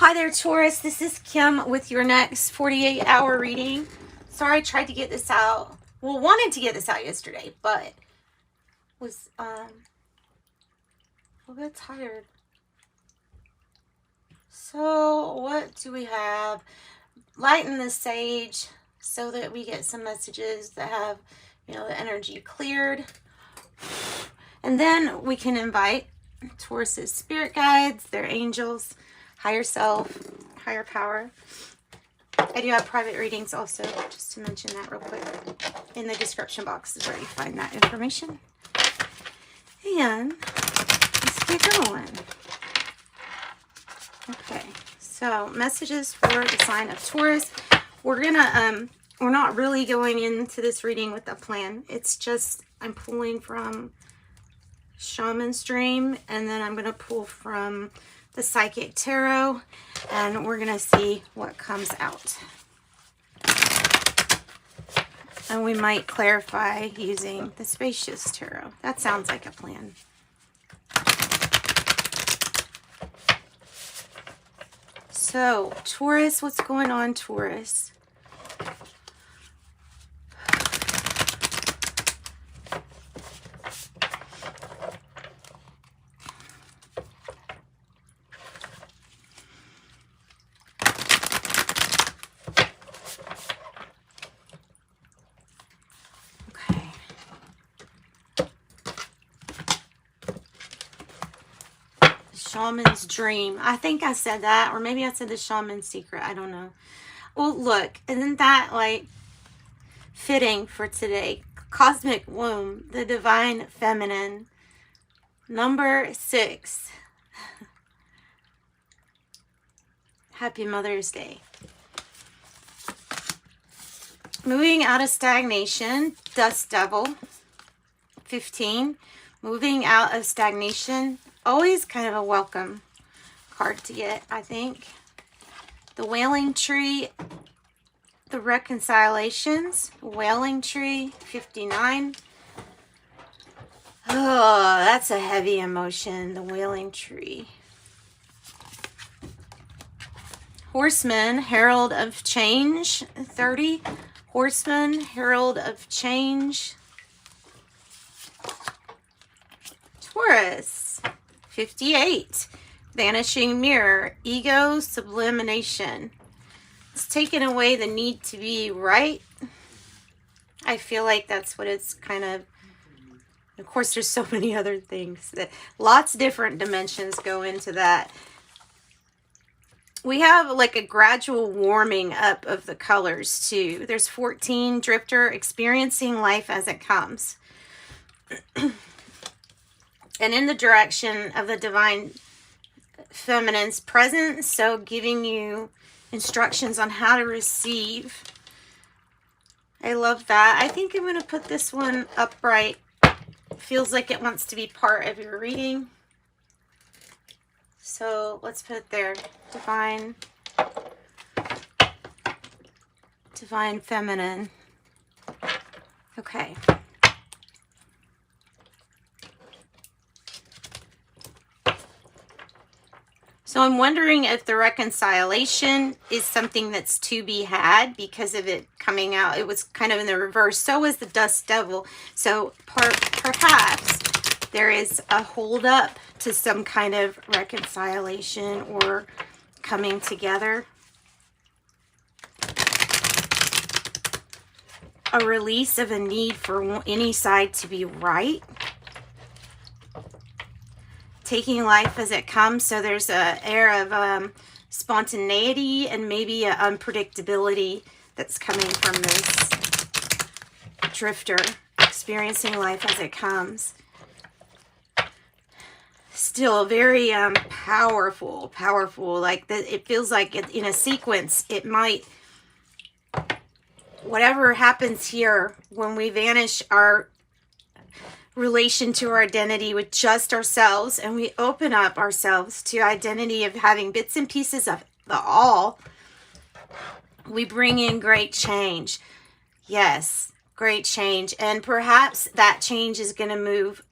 Hi there, Taurus. This is Kim with your next 48-hour reading. Sorry I tried to get this out. Well, wanted to get this out yesterday, but was a bit tired. So what do we have? Lighten the sage so that we get some messages that have, the energy cleared. And then we can invite Taurus's spirit guides, their angels, higher self, higher power. I do have private readings also, just to mention that real quick. In the description box is where you find that information. And let's get going. Okay, so messages for the sign of Taurus. We're not really going into this reading with a plan. It's just I'm pulling from Shaman's Dream, and then I'm going to pull from the Psychic Tarot, and we're going to see what comes out. And we might clarify using the Spacious Tarot. That sounds like a plan. So, Taurus, what's going on, Taurus? Shaman's Dream. I think I said that, or maybe I said the Shaman's Secret. I don't know. Well, look, isn't that like fitting for today? Cosmic Womb, the Divine Feminine, number 6. Happy Mother's Day. Moving out of stagnation, Dust Devil, 15. Moving out of stagnation, always kind of a welcome card to get, I think. The Wailing Tree, the Reconciliations, Wailing Tree, 59. Oh, that's a heavy emotion, the Wailing Tree. Horseman, Herald of Change, 30. Horseman, Herald of Change. Taurus, 58. Vanishing Mirror, Ego Sublimation. It's taken away the need to be right. I feel like that's what it's kind of course, there's so many other things that lots of different dimensions go into that. We have like a gradual warming up of the colors too. There's 14, Drifter, experiencing life as it comes. And in the direction of the Divine Feminine's presence, so giving you instructions on how to receive. I love that. I think I'm going to put this one upright. Feels like it wants to be part of your reading. So let's put it there. Divine Feminine. Okay. So I'm wondering if the reconciliation is something that's to be had because of it coming out. It was kind of in the reverse. So is the Dust Devil. So perhaps there is a hold up to some kind of reconciliation or coming together. A release of a need for any side to be right. Taking life as it comes, so there's an air of spontaneity and maybe an unpredictability that's coming from this Drifter, experiencing life as it comes. Still very powerful, like that. It feels like in a sequence, it might, whatever happens here, when we vanish our relation to our identity with just ourselves and we open up ourselves to identity of having bits and pieces of the all, we bring in great change. Yes, great change. And perhaps that change is going to move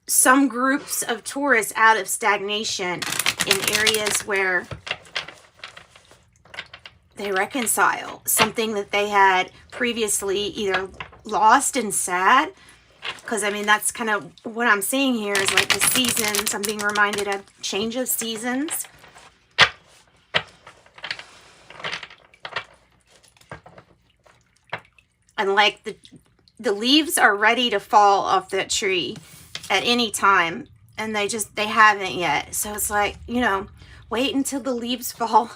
some groups of Taurus out of stagnation in areas where they reconcile something that they had previously either lost and sad. Because, I mean, that's kind of what I'm seeing here is like the seasons. I'm being reminded of change of seasons. And like the leaves are ready to fall off that tree at any time. And they haven't yet. So it's like, you know, wait until the leaves fall.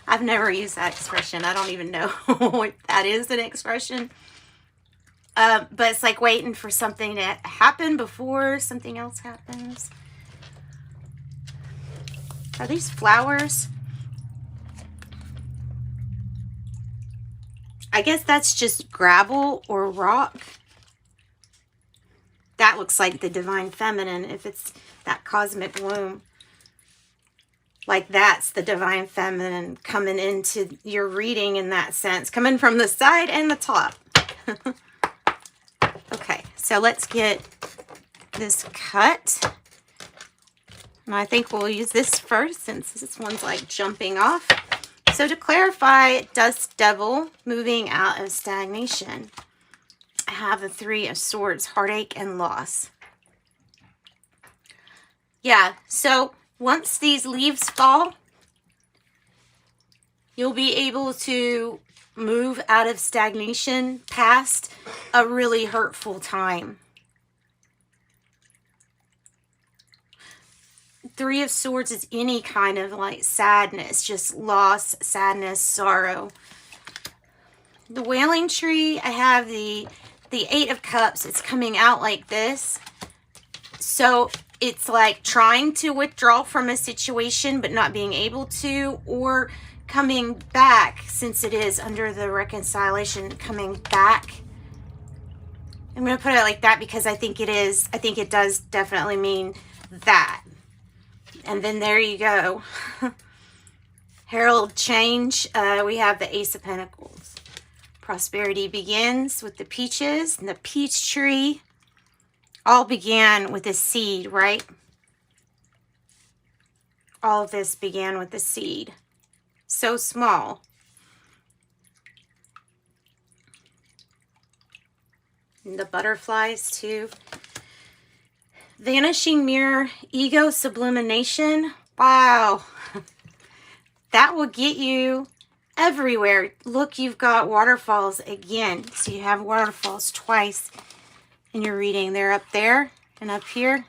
I've never used that expression. I don't even know what that is, an expression. But it's like waiting for something to happen before something else happens. Are these flowers? I guess that's just gravel or rock. That looks like the divine feminine if it's that cosmic womb. Like that's the divine feminine coming into your reading in that sense. Coming from the side and the top. Okay, so let's get this cut. And I think we'll use this first since this one's like jumping off. So to clarify, Dust Devil, moving out of stagnation. I have the Three of Swords, heartache and loss. Yeah, so once these leaves fall, you'll be able to move out of stagnation past a really hurtful time. Three of Swords is any kind of like sadness, just loss, sadness, sorrow. The Wailing Tree, I have the Eight of Cups. It's coming out like this. So it's like trying to withdraw from a situation but not being able to, or coming back, since it is under the reconciliation, coming back. I'm going to put it like that because I think it does definitely mean that. And then there you go. Herald change. We have the Ace of Pentacles. Prosperity begins with the peaches and the peach tree. All began with a seed, right? All of this began with a seed. So small. And the butterflies too. Vanishing mirror, ego sublimation. Wow. That will get you everywhere. Look, you've got waterfalls again. So you have waterfalls twice in your reading. They're up there and up here.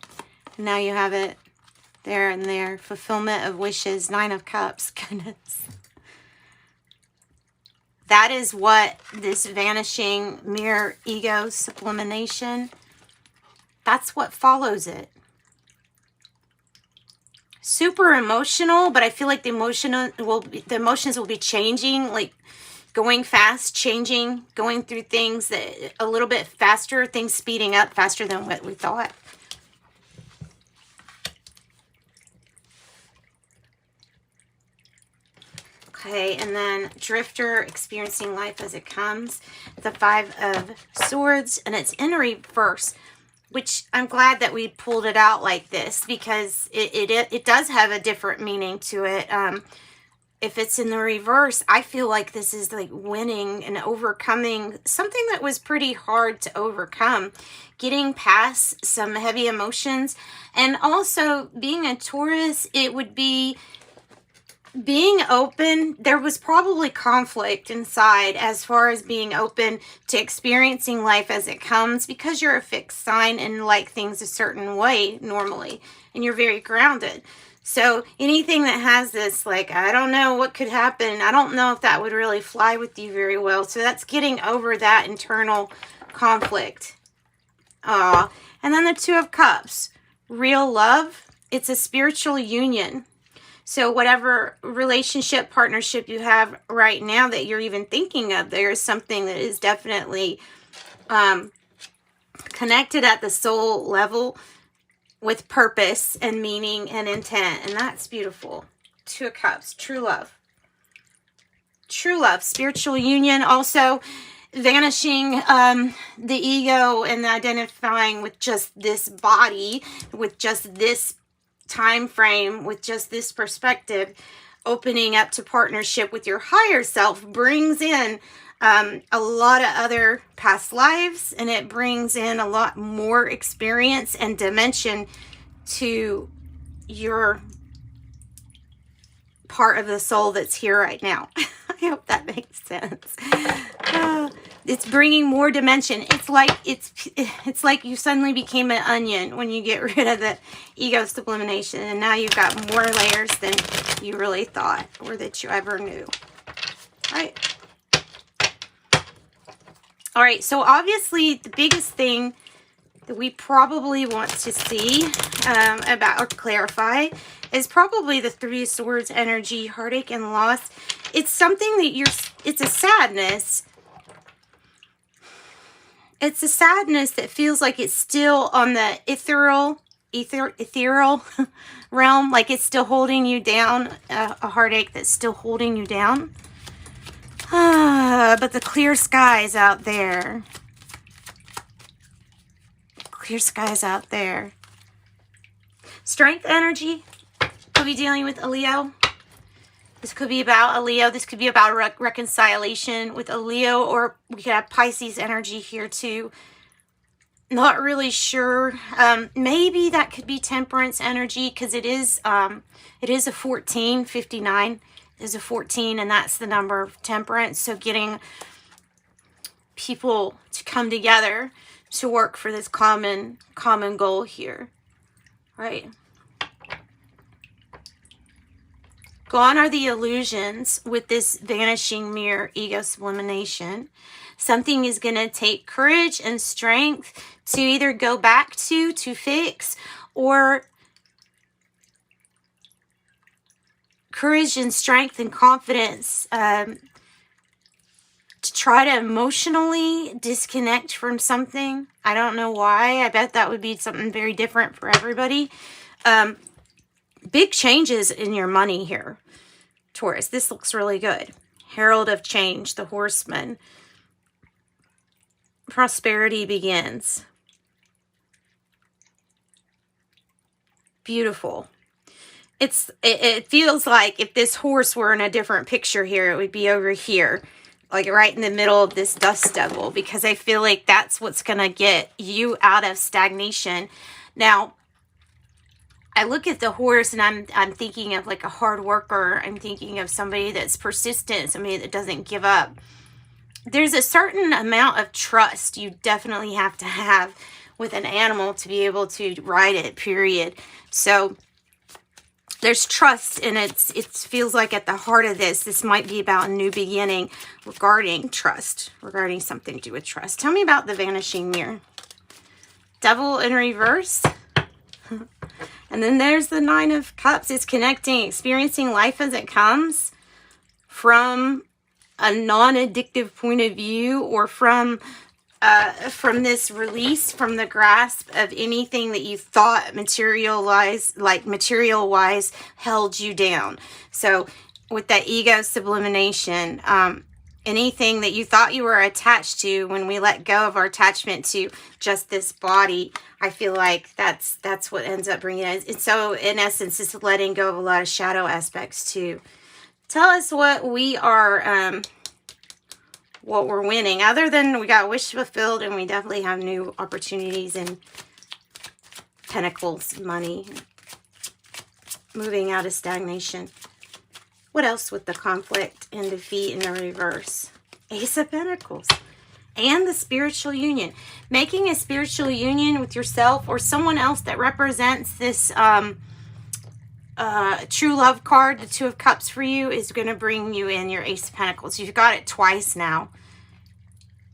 And now you have it there and there. Fulfillment of wishes. Nine of Cups. Goodness. That is what this vanishing mirror, ego sublimation, that's what follows it. Super emotional, but I feel like the emotions will be changing, like going fast, changing, going through things that a little bit faster, things speeding up faster than what we thought. Okay, and then Drifter, experiencing life as it comes. The Five of Swords, and it's in reverse, which I'm glad that we pulled it out like this because it does have a different meaning to it. If it's in the reverse, I feel like this is like winning and overcoming something that was pretty hard to overcome. Getting past some heavy emotions. And also, being a Taurus, it would be being open. There was probably conflict inside as far as being open to experiencing life as it comes, because you're a fixed sign and like things a certain way normally, and you're very grounded. So anything that has this, like, I don't know what could happen, I don't know if that would really fly with you very well. So that's getting over that internal conflict. And then the Two of Cups, real love. It's a spiritual union. So whatever relationship, partnership you have right now that you're even thinking of, there's something that is definitely connected at the soul level with purpose and meaning and intent. And that's beautiful. Two of Cups, true love. True love, spiritual union. Also vanishing the ego and identifying with just this body, with just this time frame, with just this perspective. opening up to partnership with your higher self brings in a lot of other past lives, and it brings in a lot more experience and dimension to your part of the soul that's here right now. I hope that makes sense. It's bringing more dimension. It's like you suddenly became an onion when you get rid of the ego sublimation, and now you've got more layers than you really thought or that you ever knew. All right, so obviously the biggest thing that we probably want to see about or clarify is probably the Three of Swords energy, heartache and loss. It's something that it's a sadness. It's a sadness that feels like it's still on the ethereal realm, like it's still holding you down, a heartache that's still holding you down. But the clear skies out there. Clear skies out there. Strength energy. Could be dealing with a Leo. This could be about a Leo. This could be about reconciliation with a Leo, or we could have Pisces energy here too. Not really sure. Maybe that could be Temperance energy, because it is a 1459 is a 14, and that's the number of Temperance. So getting people to come together to work for this common goal here, right? Gone are the illusions with this vanishing mirror ego sublimation. Something is going to take courage and strength to either go back to fix, or courage and strength and confidence to try to emotionally disconnect from something. I don't know why. I bet that would be something very different for everybody. Big changes in your money here, Taurus. This looks really good. Herald of change, the Horseman. Prosperity begins. Beautiful. It feels like if this horse were in a different picture here, it would be over here, like right in the middle of this dust devil, because I feel like that's what's going to get you out of stagnation. Now, I look at the horse and I'm thinking of like a hard worker. I'm thinking of somebody that's persistent, somebody that doesn't give up. There's a certain amount of trust you definitely have to have with an animal to be able to ride it, period. So there's trust, and it feels like at the heart of this might be about a new beginning regarding trust, regarding something to do with trust. Tell me about the vanishing mirror. Devil in reverse. And then there's the Nine of Cups. It's connecting, experiencing life as it comes from a non-addictive point of view, or from this release from the grasp of anything that you thought material-wise held you down. So with that ego sublimation, anything that you thought you were attached to, when we let go of our attachment to just this body, I feel like that's what ends up bringing it. And so in essence, it's letting go of a lot of shadow aspects too. Tell us what we are, what we're winning, other than we got wish fulfilled, and we definitely have new opportunities and pentacles, money, moving out of stagnation. What else with the conflict and defeat in the reverse? Ace of Pentacles. And the spiritual union. Making a spiritual union with yourself or someone else that represents this true love card, the Two of Cups for you, is going to bring you in your Ace of Pentacles. You've got it twice now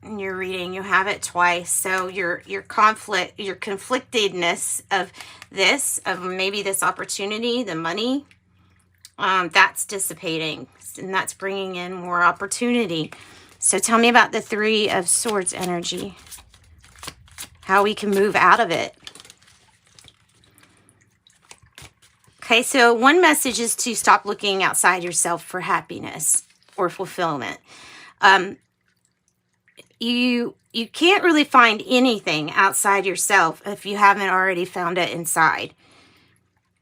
in your reading. You have it twice. So your conflict, your conflictedness of this, of maybe this opportunity, the money, that's dissipating, and that's bringing in more opportunity. So tell me about the Three of Swords energy, how we can move out of it. Okay, so one message is to stop looking outside yourself for happiness or fulfillment. You can't really find anything outside yourself if you haven't already found it inside.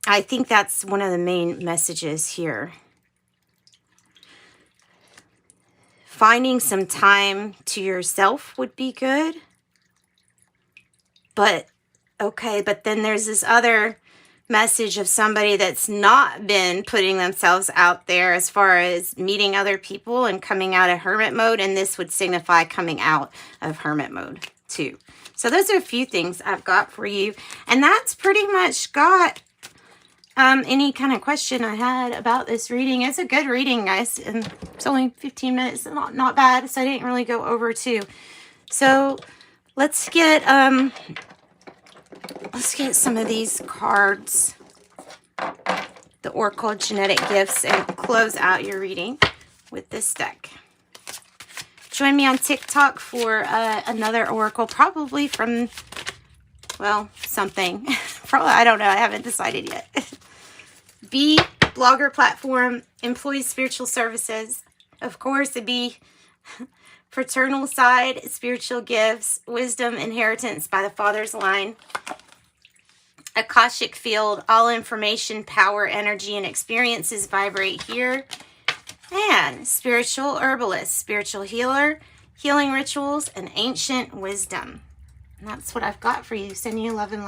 I think that's one of the main messages here. finding some time to yourself would be good. But, okay, but then there's this other message of somebody that's not been putting themselves out there as far as meeting other people and coming out of hermit mode. And this would signify coming out of hermit mode too. So those are a few things I've got for you. And that's pretty much got any kind of question I had about this reading. It's a good reading, guys. And it's only 15 minutes. Not bad. So I didn't really go over too. So let's get some of these cards, the Oracle Genetic Gifts, and close out your reading with this deck. Join me on TikTok for another Oracle, probably from, well, something. Probably, I don't know. I haven't decided yet. B, blogger platform, employees spiritual services. Of course, the B, fraternal side, spiritual gifts, wisdom, inheritance by the father's line. Akashic field, all information, power, energy, and experiences vibrate here. And spiritual herbalist, spiritual healer, healing rituals, and ancient wisdom. And that's what I've got for you. Sending you love and light.